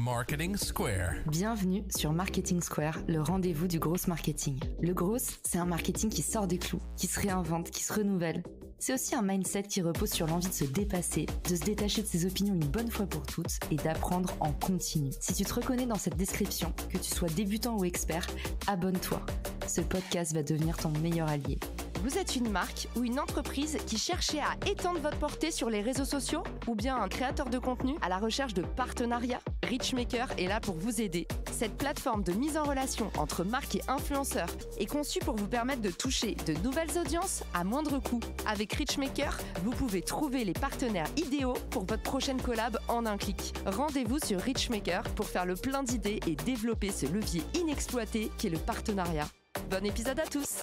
Marketing Square. Bienvenue sur Marketing Square, le rendez-vous du gros marketing. Le gros, c'est un marketing qui sort des clous, qui se réinvente, qui se renouvelle. C'est aussi un mindset qui repose sur l'envie de se dépasser, de se détacher de ses opinions une bonne fois pour toutes et d'apprendre en continu. Si tu te reconnais dans cette description, que tu sois débutant ou expert, abonne-toi. Ce podcast va devenir ton meilleur allié. Vous êtes une marque ou une entreprise qui cherchez à étendre votre portée sur les réseaux sociaux ou bien un créateur de contenu à la recherche de partenariats? Richmaker est là pour vous aider. Cette plateforme de mise en relation entre marques et influenceurs est conçue pour vous permettre de toucher de nouvelles audiences à moindre coût. Avec Richmaker, vous pouvez trouver les partenaires idéaux pour votre prochaine collab en un clic. Rendez-vous sur Richmaker pour faire le plein d'idées et développer ce levier inexploité qu'est le partenariat. Bon épisode à tous!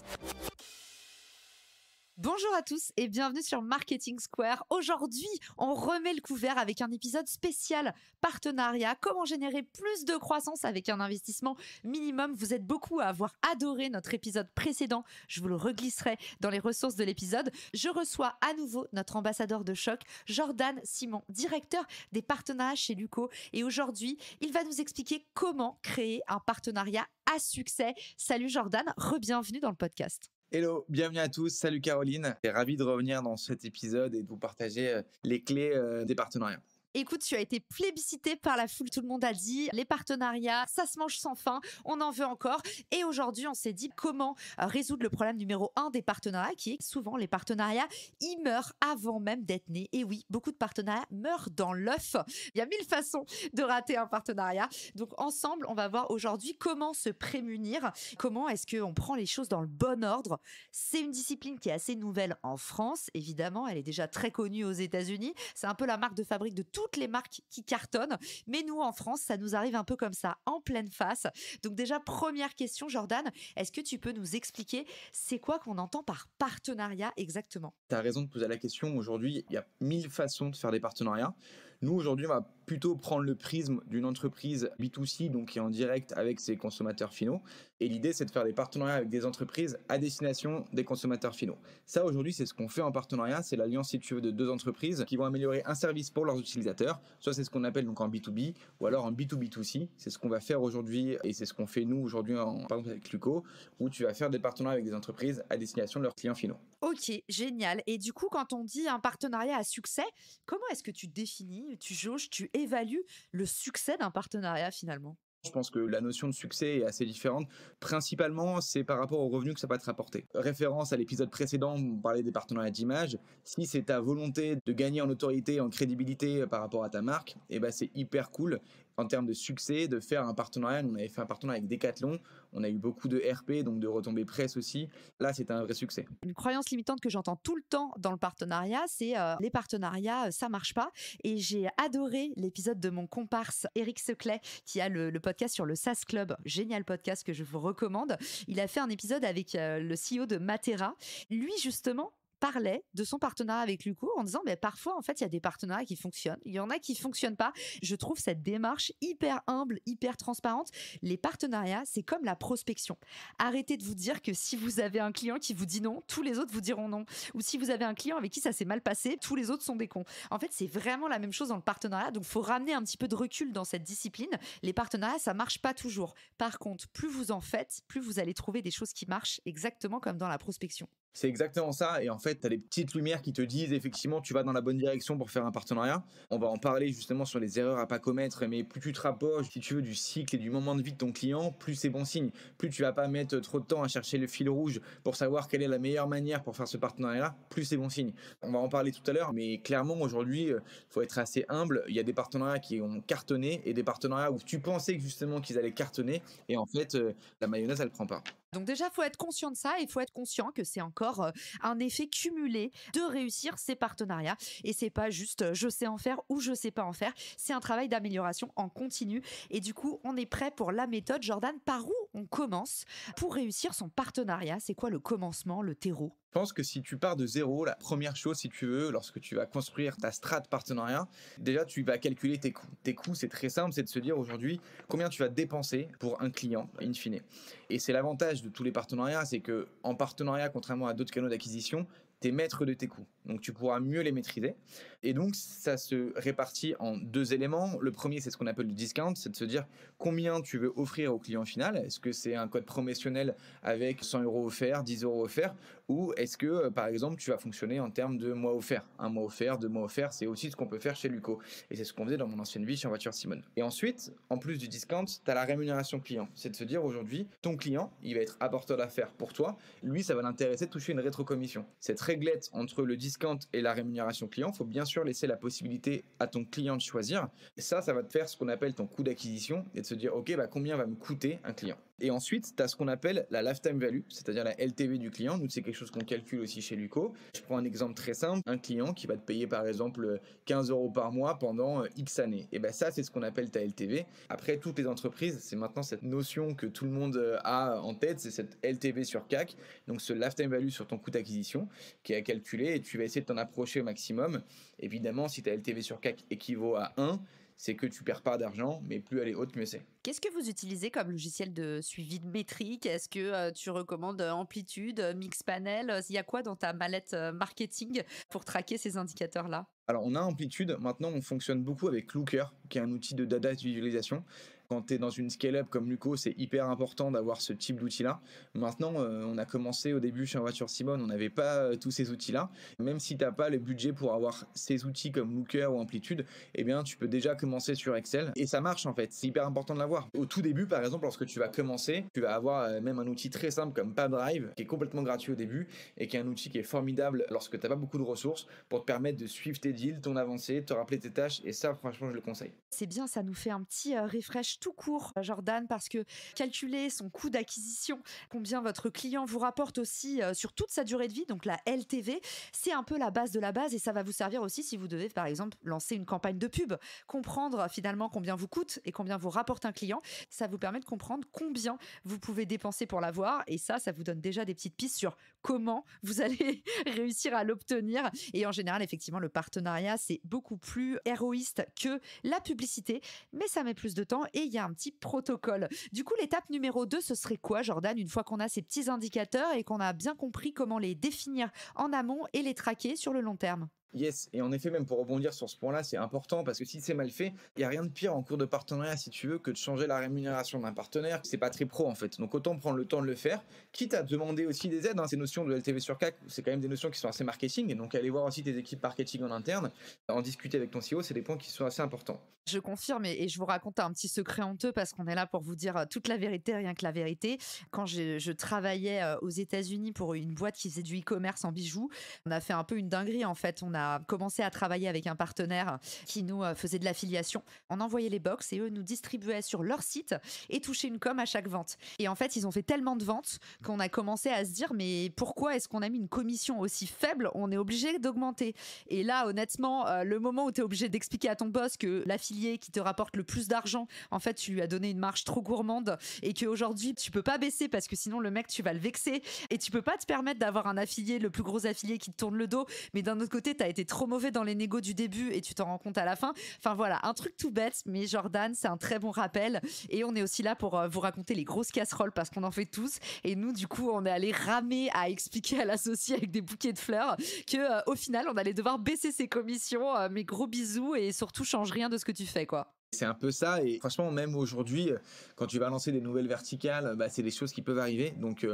Bonjour à tous et bienvenue sur Marketing Square. Aujourd'hui, on remet le couvert avec un épisode spécial partenariat. Comment générer plus de croissance avec un investissement minimum. Vous êtes beaucoup à avoir adoré notre épisode précédent. Je vous le reglisserai dans les ressources de l'épisode. Je reçois à nouveau notre ambassadeur de choc, Jordan Simon, directeur des partenariats chez Luco. Et aujourd'hui, il va nous expliquer comment créer un partenariat à succès. Salut Jordan, re-bienvenue dans le podcast. Hello, bienvenue à tous, salut Caroline. Je suis ravi de revenir dans cet épisode et de vous partager les clés des partenariats. Écoute, tu as été plébiscité par la foule, tout le monde a dit, les partenariats, ça se mange sans fin, on en veut encore. Et aujourd'hui, on s'est dit comment résoudre le problème numéro 1 des partenariats, qui est que souvent les partenariats, ils meurent avant même d'être nés. Et oui, beaucoup de partenariats meurent dans l'œuf. Il y a 1000 façons de rater un partenariat. Donc ensemble, on va voir aujourd'hui comment se prémunir, comment est-ce qu'on prend les choses dans le bon ordre. C'est une discipline qui est assez nouvelle en France, évidemment, elle est déjà très connue aux États-Unis. C'est un peu la marque de fabrique de toutes les marques qui cartonnent. Mais nous, en France, ça nous arrive un peu comme ça, en pleine face. Donc déjà, première question, Jordan, est-ce que tu peux nous expliquer c'est quoi qu'on entend par partenariat exactement? Tu as raison de poser la question. Aujourd'hui, il y a 1000 façons de faire des partenariats. Nous, aujourd'hui, on va plutôt prendre le prisme d'une entreprise B2C, donc qui est en direct avec ses consommateurs finaux. Et l'idée, c'est de faire des partenariats avec des entreprises à destination des consommateurs finaux. Ça, aujourd'hui, c'est ce qu'on fait en partenariat. C'est l'alliance, si tu veux, de deux entreprises qui vont améliorer un service pour leurs utilisateurs. Soit c'est ce qu'on appelle donc en B2B ou alors en B2B2C. C'est ce qu'on va faire aujourd'hui et c'est ce qu'on fait nous aujourd'hui par exemple avec Luco, où tu vas faire des partenariats avec des entreprises à destination de leurs clients finaux. Ok, génial. Et du coup, quand on dit un partenariat à succès, comment est-ce que tu définis, tu jauges, tu évalues le succès d'un partenariat finalement? Je pense que la notion de succès est assez différente. Principalement, c'est par rapport aux revenus que ça va te rapporter. Référence à l'épisode précédent, on parlait des partenariats d'image. Si c'est ta volonté de gagner en notoriété, en crédibilité par rapport à ta marque, eh ben c'est hyper cool en termes de succès de faire un partenariat. On avait fait un partenariat avec Decathlon. On a eu beaucoup de RP, donc de retombées presse aussi. Là, c'est un vrai succès. Une croyance limitante que j'entends tout le temps dans le partenariat, c'est les partenariats, ça marche pas. Et j'ai adoré l'épisode de mon comparse Eric Seclet, qui a le podcast sur le SaaS Club. Génial podcast que je vous recommande. Il a fait un épisode avec le CEO de Matera. Lui, justement, parlait de son partenariat avec Luco en disant parfois en fait il y a des partenariats qui fonctionnent, il y en a qui fonctionnent pas. Je trouve cette démarche hyper humble, hyper transparente. Les partenariats, c'est comme la prospection. Arrêtez de vous dire que si vous avez un client qui vous dit non, tous les autres vous diront non, ou si vous avez un client avec qui ça s'est mal passé, tous les autres sont des cons. En fait, c'est vraiment la même chose dans le partenariat, donc faut ramener un petit peu de recul dans cette discipline. Les partenariats, ça marche pas toujours. Par contre, plus vous en faites, plus vous allez trouver des choses qui marchent, exactement comme dans la prospection. C'est exactement ça. Et en fait, tu as des petites lumières qui te disent effectivement tu vas dans la bonne direction pour faire un partenariat. On va en parler justement sur les erreurs à pas commettre. Mais plus tu te rapproches, si tu veux, du cycle et du moment de vie de ton client, plus c'est bon signe. Plus tu vas pas mettre trop de temps à chercher le fil rouge pour savoir quelle est la meilleure manière pour faire ce partenariat-là, plus c'est bon signe. On va en parler tout à l'heure, mais clairement aujourd'hui, faut être assez humble. Il y a des partenariats qui ont cartonné et des partenariats où tu pensais que justement qu'ils allaient cartonner et en fait, la mayonnaise, elle prend pas. Donc déjà, il faut être conscient de ça et il faut être conscient que c'est encore un effet cumulé de réussir ces partenariats. Et c'est pas juste je sais en faire ou je sais pas en faire. C'est un travail d'amélioration en continu. Et du coup, on est prêt pour la méthode. Jordan, par où on commence pour réussir son partenariat? C'est quoi le commencement, le terreau? Je pense que si tu pars de zéro, la première chose, si tu veux, lorsque tu vas construire ta strat partenariat, déjà, tu vas calculer tes coûts. Tes coûts, c'est très simple, c'est de se dire aujourd'hui combien tu vas dépenser pour un client, in fine. Et c'est l'avantage de tous les partenariats, c'est que en partenariat, contrairement à d'autres canaux d'acquisition, tu es maître de tes coûts. Donc, tu pourras mieux les maîtriser. Et donc, ça se répartit en 2 éléments. Le premier, c'est ce qu'on appelle le discount, c'est de se dire combien tu veux offrir au client final. Est-ce que c'est un code promotionnel avec 100 € offerts, 10 € offerts, ou est-ce que, par exemple, tu vas fonctionner en termes de mois offerts. 1 mois offert, 2 mois offerts, c'est aussi ce qu'on peut faire chez Luco. Et c'est ce qu'on faisait dans mon ancienne vie chez En Voiture Simone. Et ensuite, en plus du discount, tu as la rémunération client. C'est de se dire aujourd'hui, ton client, il va être apporteur d'affaires pour toi. Lui, ça va l'intéresser de toucher une rétrocommission. Cette réglette entre le discount et la rémunération client, il faut bien sûr laisser la possibilité à ton client de choisir. Et ça va te faire ce qu'on appelle ton coût d'acquisition et de se dire, ok, combien va me coûter un client. Et ensuite, tu as ce qu'on appelle la lifetime value, c'est-à-dire la LTV du client. Nous, c'est quelque chose qu'on calcule aussi chez Luco. Je prends un exemple très simple. Un client qui va te payer, par exemple, 15 € par mois pendant X années. Et ça, c'est ce qu'on appelle ta LTV. Après, toutes les entreprises, c'est maintenant cette notion que tout le monde a en tête, c'est cette LTV sur CAC. Donc, ce lifetime value sur ton coût d'acquisition qui est à calculer et tu vas essayer de t'en approcher au maximum. Évidemment, si ta LTV sur CAC équivaut à 1, c'est que tu perds pas d'argent, mais plus elle est haute, mieux c'est. Qu'est-ce que vous utilisez comme logiciel de suivi de métriques? Est-ce que tu recommandes Amplitude, Mixpanel? Il y a quoi dans ta mallette marketing pour traquer ces indicateurs-là? Alors, on a Amplitude. Maintenant, on fonctionne beaucoup avec Looker, qui est un outil de data visualisation. Quand tu es dans une scale-up comme Luco, c'est hyper important d'avoir ce type d'outil-là. Maintenant, on a commencé au début chez En Voiture Simone, on n'avait pas tous ces outils-là. Même si tu n'as pas le budget pour avoir ces outils comme Looker ou Amplitude, eh bien, tu peux déjà commencer sur Excel. Et ça marche en fait, c'est hyper important de l'avoir. Au tout début, par exemple, lorsque tu vas commencer, tu vas avoir même un outil très simple comme Pipedrive, qui est complètement gratuit au début, et qui est un outil qui est formidable lorsque tu n'as pas beaucoup de ressources, pour te permettre de suivre tes deals, ton avancée, te rappeler tes tâches. Et ça, franchement, je le conseille. C'est bien, ça nous fait un petit refresh tout court, Jordan, parce que calculer son coût d'acquisition, combien votre client vous rapporte aussi sur toute sa durée de vie, donc la LTV, c'est un peu la base de la base et ça va vous servir aussi si vous devez, par exemple, lancer une campagne de pub, comprendre finalement combien vous coûte et combien vous rapporte un client. Ça vous permet de comprendre combien vous pouvez dépenser pour l'avoir et ça vous donne déjà des petites pistes sur comment vous allez réussir à l'obtenir. Et en général, effectivement, le partenariat, c'est beaucoup plus héroïste que la publicité, mais ça met plus de temps et il y a un petit protocole. Du coup, l'étape numéro 2, ce serait quoi, Jordan, une fois qu'on a ces petits indicateurs et qu'on a bien compris comment les définir en amont et les traquer sur le long terme? Yes, et en effet, même pour rebondir sur ce point-là, c'est important parce que si c'est mal fait, il n'y a rien de pire en cours de partenariat, si tu veux, que de changer la rémunération d'un partenaire. C'est pas très pro en fait. Donc autant prendre le temps de le faire, quitte à demander aussi des aides. Ces notions de LTV sur CAC, c'est quand même des notions qui sont assez marketing. Et donc aller voir aussi tes équipes marketing en interne, en discuter avec ton CEO, c'est des points qui sont assez importants. Je confirme et je vous raconte un petit secret honteux parce qu'on est là pour vous dire toute la vérité, rien que la vérité. Quand je travaillais aux États-Unis pour une boîte qui faisait du e-commerce en bijoux, on a fait un peu une dinguerie en fait. On a commencé à travailler avec un partenaire qui nous faisait de l'affiliation. On envoyait les box et eux nous distribuaient sur leur site et touchaient une com à chaque vente. Et en fait, ils ont fait tellement de ventes qu'on a commencé à se dire mais pourquoi est-ce qu'on a mis une commission aussi faible? On est obligé d'augmenter. Et là, honnêtement, le moment où tu es obligé d'expliquer à ton boss que l'affilié qui te rapporte le plus d'argent, en fait, tu lui as donné une marge trop gourmande et qu'aujourd'hui, tu peux pas baisser parce que sinon, le mec, tu vas le vexer et tu peux pas te permettre d'avoir un affilié, le plus gros affilié qui te tourne le dos. Mais d'un autre côté, tu as été trop mauvais dans les négos du début et tu t'en rends compte à la fin. Enfin voilà, un truc tout bête, mais Jordan, c'est un très bon rappel. Et on est aussi là pour vous raconter les grosses casseroles parce qu'on en fait tous. Et nous, du coup, on est allé ramer à expliquer à l'associé avec des bouquets de fleurs que au final, on allait devoir baisser ses commissions. Mais gros bisous et surtout, change rien de ce que tu fais, quoi. C'est un peu ça et franchement même aujourd'hui quand tu vas lancer des nouvelles verticales c'est des choses qui peuvent arriver donc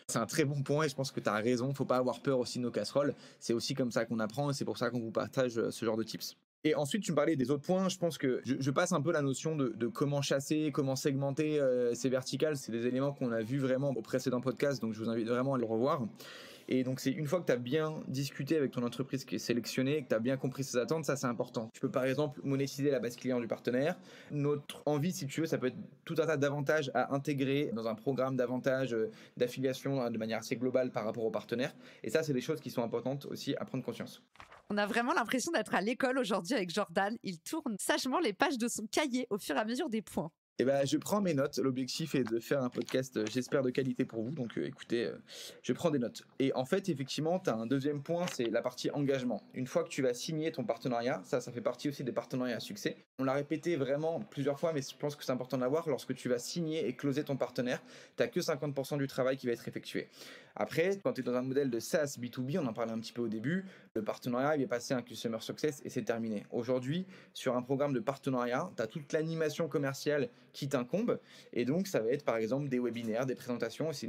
c'est un très bon point et je pense que tu as raison, faut pas avoir peur aussi de nos casseroles, c'est aussi comme ça qu'on apprend et c'est pour ça qu'on vous partage ce genre de tips. Et ensuite, tu me parlais des autres points. Je pense que je passe un peu la notion de comment chasser, comment segmenter ces verticales. C'est des éléments qu'on a vus vraiment au précédent podcast, donc je vous invite vraiment à le revoir. Et donc, c'est une fois que tu as bien discuté avec ton entreprise qui est sélectionnée, que tu as bien compris ses attentes, ça c'est important. Tu peux par exemple monétiser la base client du partenaire. Notre envie, si tu veux, ça peut être tout un tas d'avantages à intégrer dans un programme d'avantages d'affiliation de manière assez globale par rapport au partenaire. Et ça, c'est des choses qui sont importantes aussi à prendre conscience. On a vraiment l'impression d'être à l'école aujourd'hui avec Jordan. Il tourne sagement les pages de son cahier au fur et à mesure des points. Eh ben, je prends mes notes. L'objectif est de faire un podcast, j'espère, de qualité pour vous. Donc, écoutez, je prends des notes. Et en fait, effectivement, tu as un deuxième point, c'est la partie engagement. Une fois que tu vas signer ton partenariat, ça fait partie aussi des partenariats à succès. On l'a répété vraiment plusieurs fois, mais je pense que c'est important d'avoir. Lorsque tu vas signer et closer ton partenaire, tu n'as que 50% du travail qui va être effectué. Après, quand tu es dans un modèle de SaaS B2B, on en parlait un petit peu au début, le partenariat, il est passé à un Customer Success et c'est terminé. Aujourd'hui, sur un programme de partenariat, tu as toute l'animation commerciale qui t'incombe et donc ça va être par exemple des webinaires, des présentations et c'est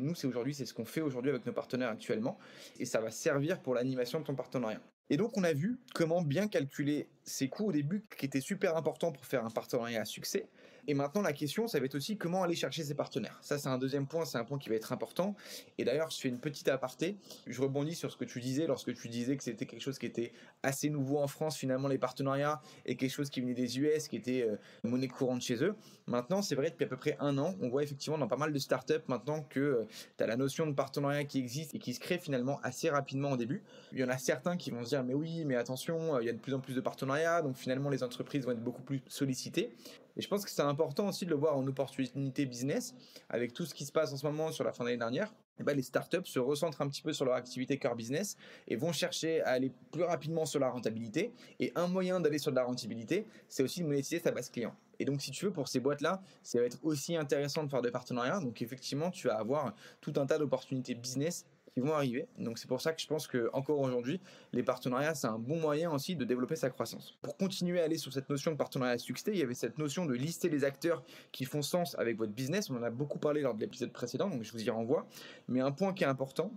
ce qu'on fait aujourd'hui avec nos partenaires actuellement et ça va servir pour l'animation de ton partenariat. Et donc on a vu comment bien calculer ces coûts au début qui étaient super importants pour faire un partenariat à succès. Et maintenant, la question, ça va être aussi comment aller chercher ses partenaires. Ça, c'est un deuxième point, c'est un point qui va être important. Et d'ailleurs, je fais une petite aparté. Je rebondis sur ce que tu disais lorsque tu disais que c'était quelque chose qui était assez nouveau en France, finalement, les partenariats, et quelque chose qui venait des US, qui était monnaie courante chez eux. Maintenant, c'est vrai, depuis à peu près un an, on voit effectivement dans pas mal de startups maintenant que tu as la notion de partenariat qui existe et qui se crée finalement assez rapidement au début. Il y en a certains qui vont se dire, mais oui, mais attention, il y a de plus en plus de partenariats, donc finalement, les entreprises vont être beaucoup plus sollicitées. Et je pense que c'est important aussi de le voir en opportunité business, avec tout ce qui se passe en ce moment sur la fin d'année dernière. Et ben, les startups se recentrent un petit peu sur leur activité core business et vont chercher à aller plus rapidement sur la rentabilité. Et un moyen d'aller sur de la rentabilité, c'est aussi de monétiser sa base client. Et donc, si tu veux, pour ces boîtes-là, ça va être aussi intéressant de faire des partenariats. Donc, effectivement, tu vas avoir tout un tas d'opportunités business qui vont arriver. Donc c'est pour ça que je pense qu'encore aujourd'hui, les partenariats, c'est un bon moyen aussi de développer sa croissance. Pour continuer à aller sur cette notion de partenariat à succès, il y avait cette notion de lister les acteurs qui font sens avec votre business. On en a beaucoup parlé lors de l'épisode précédent, donc je vous y renvoie. Mais un point qui est important,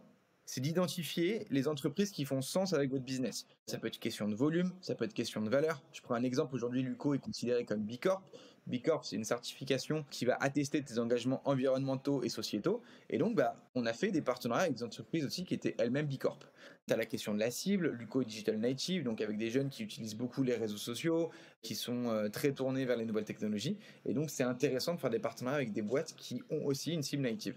c'est d'identifier les entreprises qui font sens avec votre business. Ça peut être question de volume, ça peut être question de valeur. Je prends un exemple, aujourd'hui, Luco est considéré comme B Corp. B Corp, c'est une certification qui va attester tes engagements environnementaux et sociétaux. Et donc, on a fait des partenariats avec des entreprises aussi qui étaient elles-mêmes B Corp. Tu as la question de la cible, Luco Digital Native, donc avec des jeunes qui utilisent beaucoup les réseaux sociaux, qui sont très tournés vers les nouvelles technologies. Et donc, c'est intéressant de faire des partenariats avec des boîtes qui ont aussi une cible native.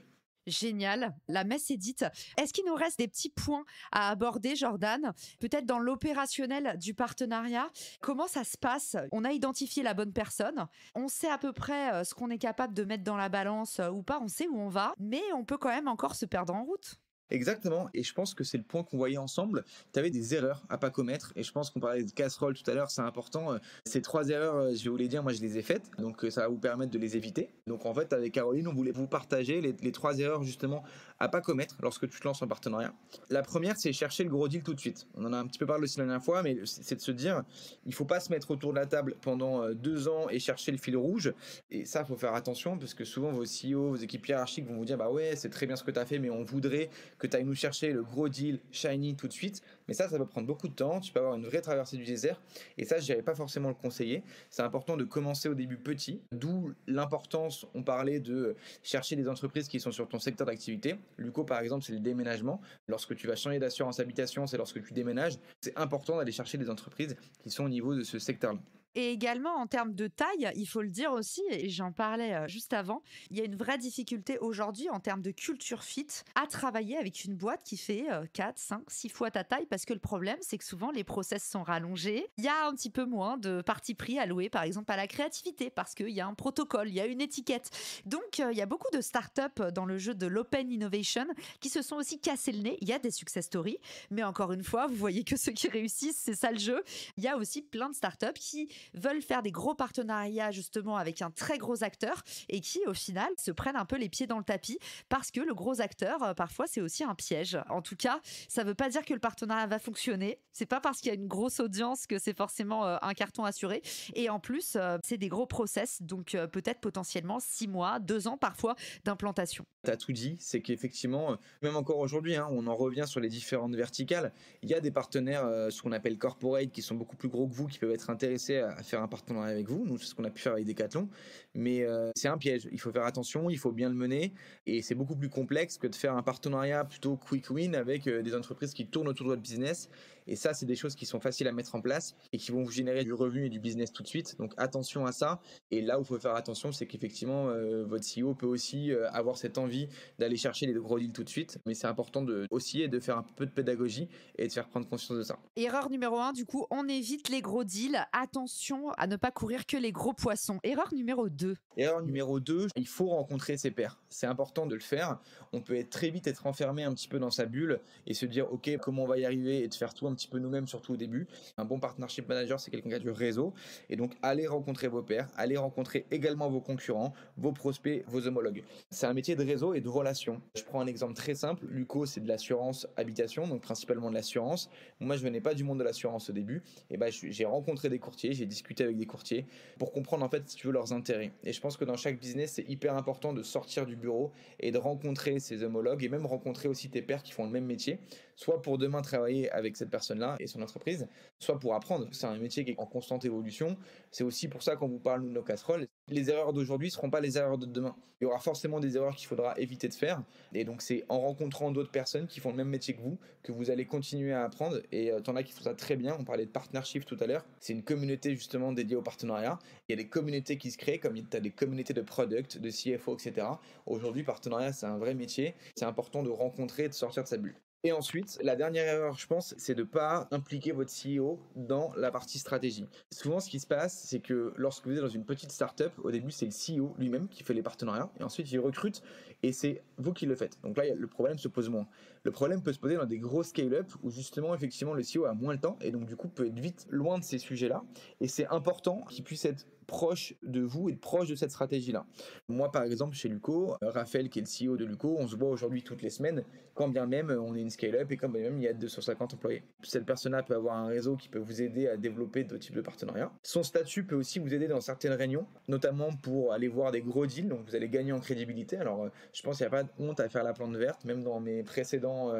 Génial, la messe est dite. Est-ce qu'il nous reste des petits points à aborder, Jordan? Peut-être dans l'opérationnel du partenariat, comment ça se passe? On a identifié la bonne personne, on sait à peu près ce qu'on est capable de mettre dans la balance ou pas, on sait où on va, mais on peut quand même encore se perdre en route. Exactement, et je pense que c'est le point qu'on voyait ensemble. Tu avais des erreurs à pas commettre, et je pense qu'on parlait de casserole tout à l'heure, c'est important. Ces 3 erreurs, je vais vous les dire, moi je les ai faites, donc ça va vous permettre de les éviter. Donc en fait, avec Caroline, on voulait vous partager les 3 erreurs justement à pas commettre lorsque tu te lances en partenariat. La première, c'est chercher le gros deal tout de suite. On en a un petit peu parlé aussi la dernière fois, mais c'est de se dire, il faut pas se mettre autour de la table pendant 2 ans et chercher le fil rouge. Et ça, il faut faire attention, parce que souvent vos CEO, vos équipes hiérarchiques vont vous dire, bah ouais, c'est très bien ce que tu as fait, mais on voudrait que tu ailles nous chercher le gros deal shiny tout de suite. Mais ça peut prendre beaucoup de temps. Tu peux avoir une vraie traversée du désert. Et ça, je dirais pas forcément le conseiller. C'est important de commencer au début petit. D'où l'importance, on parlait de chercher des entreprises qui sont sur ton secteur d'activité. Luco, par exemple, c'est le déménagement. Lorsque tu vas changer d'assurance habitation, c'est lorsque tu déménages. C'est important d'aller chercher des entreprises qui sont au niveau de ce secteur-là. Et également, en termes de taille, il faut le dire aussi, et j'en parlais juste avant, il y a une vraie difficulté aujourd'hui en termes de culture fit à travailler avec une boîte qui fait 4, 5, 6 fois ta taille, parce que le problème, c'est que souvent, les process sont rallongés. Il y a un petit peu moins de parti pris alloué, par exemple, à la créativité, parce qu'il y a un protocole, il y a une étiquette. Donc, il y a beaucoup de startups dans le jeu de l'open innovation qui se sont aussi cassés le nez. Il y a des success stories, mais encore une fois, vous voyez que ceux qui réussissent, c'est ça le jeu. Il y a aussi plein de startups qui veulent faire des gros partenariats justement avec un très gros acteur et qui au final se prennent un peu les pieds dans le tapis parce que le gros acteur parfois c'est aussi un piège. En tout cas, ça veut pas dire que le partenariat va fonctionner. C'est pas parce qu'il y a une grosse audience que c'est forcément un carton assuré. Et en plus, c'est des gros process, donc peut-être potentiellement 6 mois, 2 ans parfois d'implantation. Tu as tout dit, c'est qu'effectivement, même encore aujourd'hui, on en revient sur les différentes verticales. Il y a des partenaires, ce qu'on appelle corporate, qui sont beaucoup plus gros que vous, qui peuvent être intéressés à faire un partenariat avec vous. Nous, c'est ce qu'on a pu faire avec Decathlon. Mais c'est un piège. Il faut faire attention, il faut bien le mener. Et c'est beaucoup plus complexe que de faire un partenariat plutôt quick win avec des entreprises qui tournent autour de votre business Et ça, c'est des choses qui sont faciles à mettre en place et qui vont vous générer du revenu et du business tout de suite. Donc attention à ça. Et là où il faut faire attention, c'est qu'effectivement, votre CEO peut aussi avoir cette envie d'aller chercher les gros deals tout de suite. Mais c'est important aussi de faire un peu de pédagogie et de faire prendre conscience de ça. Erreur numéro 1, du coup, on évite les gros deals. Attention à ne pas courir que les gros poissons. Erreur numéro 2. Erreur numéro 2, il faut rencontrer ses pairs. C'est important de le faire. On peut très vite être enfermé un petit peu dans sa bulle et se dire, OK, comment on va y arriver et de faire tout un petit peu nous-mêmes, surtout au début. Un bon partnership manager, c'est quelqu'un qui a du réseau. Et donc, allez rencontrer vos pairs, allez rencontrer également vos concurrents, vos prospects, vos homologues. C'est un métier de réseau et de relation. Je prends un exemple très simple. Luco, c'est de l'assurance habitation, donc principalement de l'assurance. Moi, je venais pas du monde de l'assurance au début. Et j'ai rencontré des courtiers, j'ai discuté avec des courtiers pour comprendre en fait, si tu veux, leurs intérêts. Et je pense que dans chaque business, c'est hyper important de sortir du bureau et de rencontrer ses homologues et même rencontrer aussi tes pairs qui font le même métier, soit pour demain travailler avec cette personne-là et son entreprise, soit pour apprendre. C'est un métier qui est en constante évolution. C'est aussi pour ça qu'on vous parle de nos casseroles. Les erreurs d'aujourd'hui ne seront pas les erreurs de demain. Il y aura forcément des erreurs qu'il faudra éviter de faire. Et donc, c'est en rencontrant d'autres personnes qui font le même métier que vous allez continuer à apprendre. Et t'en as qui font ça très bien. On parlait de partnership tout à l'heure. C'est une communauté justement dédiée au partenariat. Il y a des communautés qui se créent, comme tu as des communautés de product, de CFO, etc. Aujourd'hui, partenariat, c'est un vrai métier. C'est important de rencontrer et de sortir de sa bulle. Et ensuite, la dernière erreur, je pense, c'est de ne pas impliquer votre CEO dans la partie stratégie. Souvent, ce qui se passe, c'est que lorsque vous êtes dans une petite startup, au début, c'est le CEO lui-même qui fait les partenariats, et ensuite, il recrute, et c'est vous qui le faites. Donc là, le problème se pose moins. Le problème peut se poser dans des gros scale-up, où justement, effectivement, le CEO a moins le temps, et donc du coup, peut être vite loin de ces sujets-là, et c'est important qu'il puisse être proche de vous et proche de cette stratégie-là. Moi, par exemple, chez Luco, Raphaël, qui est le CEO de Luco, on se voit aujourd'hui toutes les semaines, quand bien même on est une scale-up et quand bien même il y a 250 employés. Cette personne-là peut avoir un réseau qui peut vous aider à développer d'autres types de partenariats. Son statut peut aussi vous aider dans certaines réunions, notamment pour aller voir des gros deals, donc vous allez gagner en crédibilité. Alors, je pense qu'il n'y a pas de honte à faire la plante verte, même dans mes précédents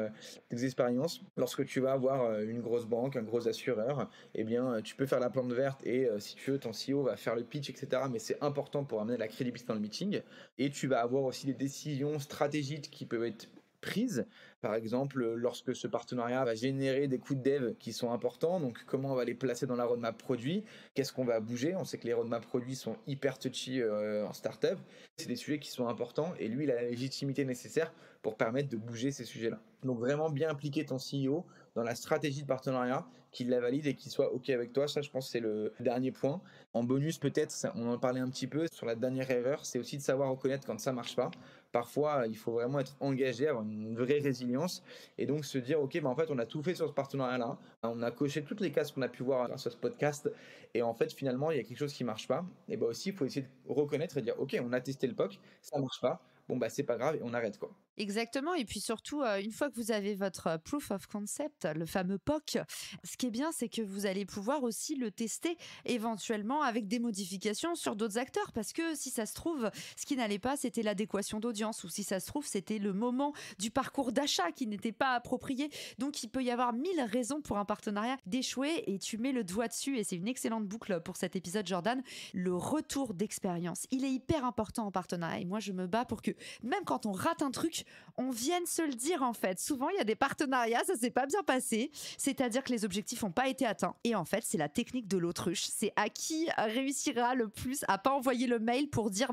expériences. Lorsque tu vas avoir une grosse banque, un gros assureur, eh bien, tu peux faire la plante verte et si tu veux, ton CEO va faire le pitch, etc. Mais c'est important pour amener la crédibilité dans le meeting. Et tu vas avoir aussi des décisions stratégiques qui peuvent être prises. Par exemple, lorsque ce partenariat va générer des coûts de dev qui sont importants, donc comment on va les placer dans la roadmap produit, qu'est-ce qu'on va bouger. On sait que les roadmap produits sont hyper touchy en startup. C'est des sujets qui sont importants et lui, il a la légitimité nécessaire pour permettre de bouger ces sujets-là. Donc vraiment bien impliquer ton CEO dans la stratégie de partenariat, qu'il la valide et qu'il soit OK avec toi. Ça, je pense que c'est le dernier point. En bonus, peut-être, on en parlait un petit peu sur la dernière erreur, c'est aussi de savoir reconnaître quand ça marche pas. Parfois, il faut vraiment être engagé, avoir une vraie résilience et donc se dire, OK, en fait, on a tout fait sur ce partenariat-là. On a coché toutes les cases qu'on a pu voir grâce à ce podcast et en fait, finalement, il y a quelque chose qui marche pas. Et aussi, il faut essayer de reconnaître et dire, OK, on a testé le POC, ça marche pas. Bon, c'est pas grave et on arrête, quoi. Exactement. Et puis surtout, une fois que vous avez votre proof of concept, le fameux POC, ce qui est bien, c'est que vous allez pouvoir aussi le tester éventuellement avec des modifications sur d'autres acteurs. Parce que si ça se trouve, ce qui n'allait pas, c'était l'adéquation d'audience. Ou si ça se trouve, c'était le moment du parcours d'achat qui n'était pas approprié. Donc, il peut y avoir 1000 raisons pour un partenariat d'échouer et tu mets le doigt dessus. Et c'est une excellente boucle pour cet épisode, Jordan. Le retour d'expérience, il est hyper important en partenariat. Et moi, je me bats pour que même quand on rate un truc, on vienne se le dire en fait. Souvent, il y a des partenariats, ça s'est pas bien passé. C'est-à-dire que les objectifs n'ont pas été atteints. Et en fait, c'est la technique de l'autruche. C'est à qui réussira le plus à pas envoyer le mail pour dire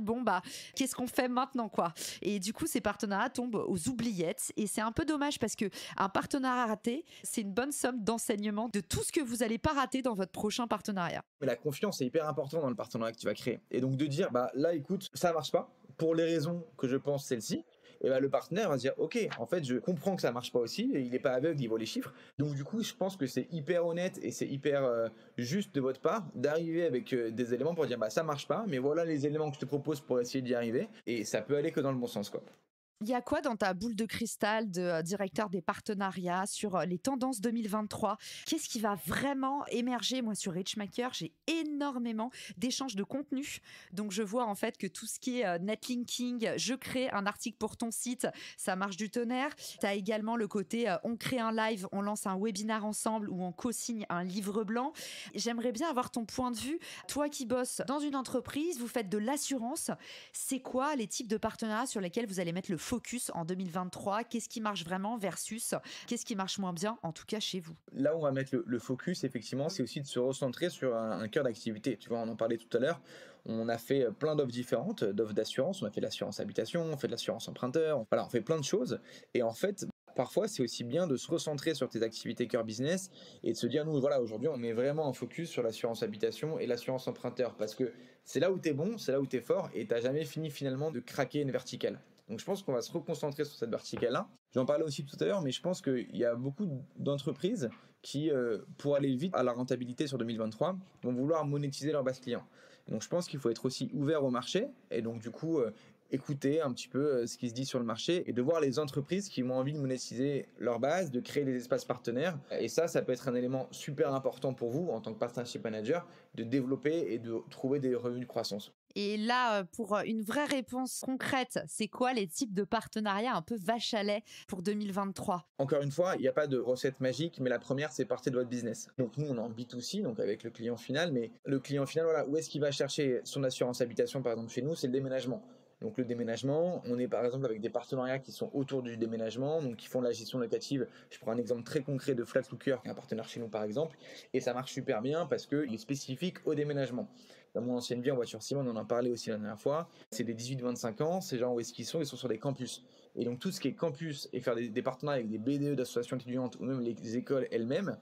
qu'est-ce qu'on fait maintenant, quoi. Et du coup, ces partenariats tombent aux oubliettes. Et c'est un peu dommage parce que un partenariat raté, c'est une bonne somme d'enseignement de tout ce que vous allez pas rater dans votre prochain partenariat. Mais la confiance est hyper importante dans le partenariat que tu vas créer. Et donc de dire, là, écoute, ça marche pas. Pour les raisons que je pense celle-ci, et le partenaire va se dire, OK, en fait, je comprends que ça marche pas aussi, et il n'est pas aveugle, il voit les chiffres. Donc du coup, je pense que c'est hyper honnête et c'est hyper juste de votre part d'arriver avec des éléments pour dire, ça marche pas, mais voilà les éléments que je te propose pour essayer d'y arriver. Et ça peut aller que dans le bon sens, quoi. Il y a quoi dans ta boule de cristal de directeur des partenariats sur les tendances 2023 ? Qu'est-ce qui va vraiment émerger ? Moi, sur Richmaker, j'ai énormément d'échanges de contenu. Donc, je vois en fait que tout ce qui est netlinking, je crée un article pour ton site, ça marche du tonnerre. Tu as également le côté on crée un live, on lance un webinaire ensemble ou on co-signe un livre blanc. J'aimerais bien avoir ton point de vue. Toi qui bosses dans une entreprise, vous faites de l'assurance. C'est quoi les types de partenariats sur lesquels vous allez mettre le focus focus en 2023? Qu'est-ce qui marche vraiment versus qu'est-ce qui marche moins bien, en tout cas chez vous? Là où on va mettre le focus, effectivement, c'est aussi de se recentrer sur un cœur d'activité. Tu vois, on en parlait tout à l'heure. On a fait plein d'offres différentes, d'offres d'assurance. On a fait de l'assurance habitation, on fait de l'assurance emprunteur. Voilà, on fait plein de choses. Et en fait, parfois, c'est aussi bien de se recentrer sur tes activités cœur business et de se dire, nous, voilà, aujourd'hui, on met vraiment un focus sur l'assurance habitation et l'assurance emprunteur parce que c'est là où tu es bon, c'est là où tu es fort et tu n'as jamais fini finalement de craquer une verticale. Donc, je pense qu'on va se reconcentrer sur cette verticale-là. J'en parlais aussi tout à l'heure, mais je pense qu'il y a beaucoup d'entreprises qui, pour aller vite à la rentabilité sur 2023, vont vouloir monétiser leur base client. Donc, je pense qu'il faut être aussi ouvert au marché et donc, du coup, écouter un petit peu ce qui se dit sur le marché et de voir les entreprises qui ont envie de monétiser leur base, de créer des espaces partenaires. Et ça peut être un élément super important pour vous en tant que partnership manager, de développer et de trouver des revenus de croissance. Et là, pour une vraie réponse concrète, c'est quoi les types de partenariats un peu vache à lait pour 2023? Encore une fois, il n'y a pas de recette magique, mais la première, c'est partir de votre business. Donc nous, on est en B2C, donc avec le client final, mais le client final, voilà, où est-ce qu'il va chercher son assurance habitation, par exemple, chez nous, c'est le déménagement. Donc le déménagement, on est par exemple avec des partenariats qui sont autour du déménagement, donc qui font de la gestion locative. Je prends un exemple très concret de Flatlooker, qui est un partenaire chez nous par exemple, et ça marche super bien parce qu'il est spécifique au déménagement. Dans mon ancienne vie en voiture Simon, on en parlait aussi la dernière fois, c'est des 18-25 ans, ces gens où est-ce qu'ils sont? Ils sont sur des campus. Et donc tout ce qui est campus et faire des partenariats avec des BDE d'associations étudiantes ou même les écoles elles-mêmes,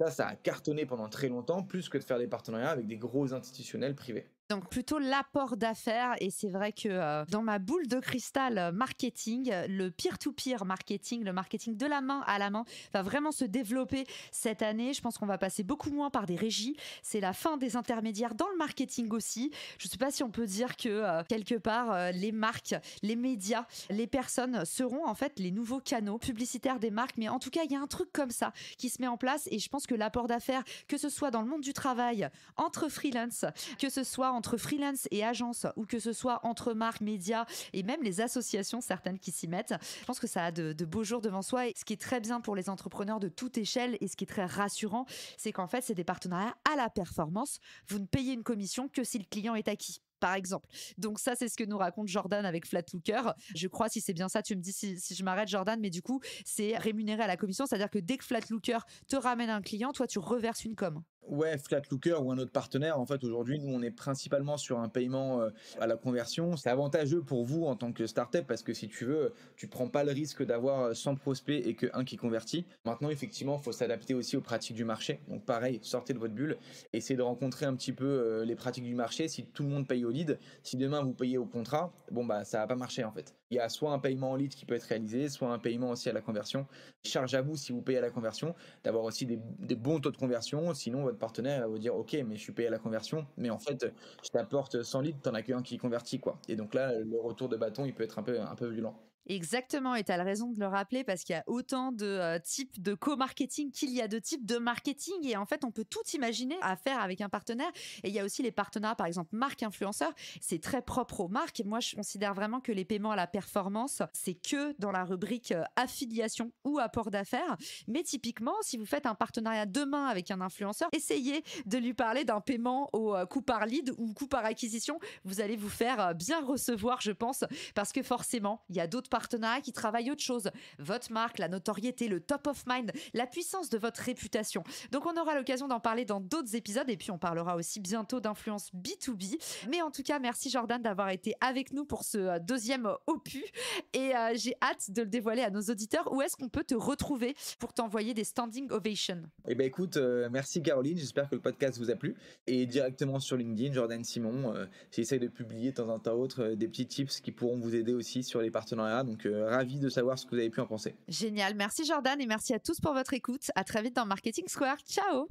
ça a cartonné pendant très longtemps, plus que de faire des partenariats avec des gros institutionnels privés. Donc plutôt l'apport d'affaires, et c'est vrai que dans ma boule de cristal marketing, le peer-to-peer marketing, le marketing de la main à la main va vraiment se développer cette année. Je pense qu'on va passer beaucoup moins par des régies. C'est la fin des intermédiaires dans le marketing aussi. Je ne sais pas si on peut dire que quelque part les marques, les médias, les personnes seront en fait les nouveaux canaux publicitaires des marques, mais en tout cas il y a un truc comme ça qui se met en place et je pense que l'apport d'affaires, que ce soit dans le monde du travail, entre freelance, que ce soit entre freelance et agence ou que ce soit entre marques, médias et même les associations, certaines qui s'y mettent. Je pense que ça a de beaux jours devant soi et ce qui est très bien pour les entrepreneurs de toute échelle et ce qui est très rassurant, c'est qu'en fait, c'est des partenariats à la performance. Vous ne payez une commission que si le client est acquis, par exemple. Donc ça, c'est ce que nous raconte Jordan avec Flatlooker. Je crois, si c'est bien ça, tu me dis si je m'arrête, Jordan, mais du coup, c'est rémunéré à la commission, c'est-à-dire que dès que Flatlooker te ramène un client, toi, tu reverses une com. Ouais, Flatlooker ou un autre partenaire, en fait, aujourd'hui, nous, on est principalement sur un paiement à la conversion. C'est avantageux pour vous en tant que startup parce que si tu veux, tu prends pas le risque d'avoir 100 prospects et qu'un qui convertit. Maintenant, effectivement, il faut s'adapter aussi aux pratiques du marché. Donc, pareil, sortez de votre bulle, essayez de rencontrer un petit peu les pratiques du marché. Si tout le monde paye au lead, si demain vous payez au contrat, bon, bah, ça va pas marcher, en fait. Il y a soit un paiement en lead qui peut être réalisé, soit un paiement aussi à la conversion. Charge à vous, si vous payez à la conversion, d'avoir aussi des bons taux de conversion. Sinon, votre partenaire va vous dire « Ok, mais je suis payé à la conversion, mais en fait, je t'apporte 100 leads, t'en as qu'un qui convertit. » quoi. Et donc là, le retour de bâton, il peut être un peu violent. Exactement, et tu as raison de le rappeler parce qu'il y a autant de types de co-marketing qu'il y a de types de marketing et en fait on peut tout imaginer à faire avec un partenaire et il y a aussi les partenariats par exemple marque influenceur, c'est très propre aux marques. Moi je considère vraiment que les paiements à la performance c'est que dans la rubrique affiliation ou apport d'affaires, mais typiquement si vous faites un partenariat demain avec un influenceur, essayez de lui parler d'un paiement au coût par lead ou coût par acquisition, vous allez vous faire bien recevoir je pense parce que forcément il y a d'autres partenariats qui travaillent autre chose. Votre marque, la notoriété, le top of mind, la puissance de votre réputation. Donc on aura l'occasion d'en parler dans d'autres épisodes et puis on parlera aussi bientôt d'influence B2B. Mais en tout cas, merci Jordan d'avoir été avec nous pour ce deuxième opus et j'ai hâte de le dévoiler à nos auditeurs. Où est-ce qu'on peut te retrouver pour t'envoyer des standing ovations? Eh ben écoute, merci Caroline, j'espère que le podcast vous a plu. Et directement sur LinkedIn, Jordan Simon, j'essaie de publier de temps en temps autre des petits tips qui pourront vous aider aussi sur les partenariats. Donc ravi de savoir ce que vous avez pu en penser. Génial, merci Jordan et merci à tous pour votre écoute. À très vite dans Marketing Square. Ciao.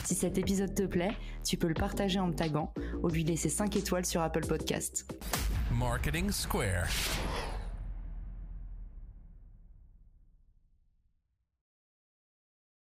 Si cet épisode te plaît, tu peux le partager en me taguant ou lui laisser 5 étoiles sur Apple Podcast. Marketing Square.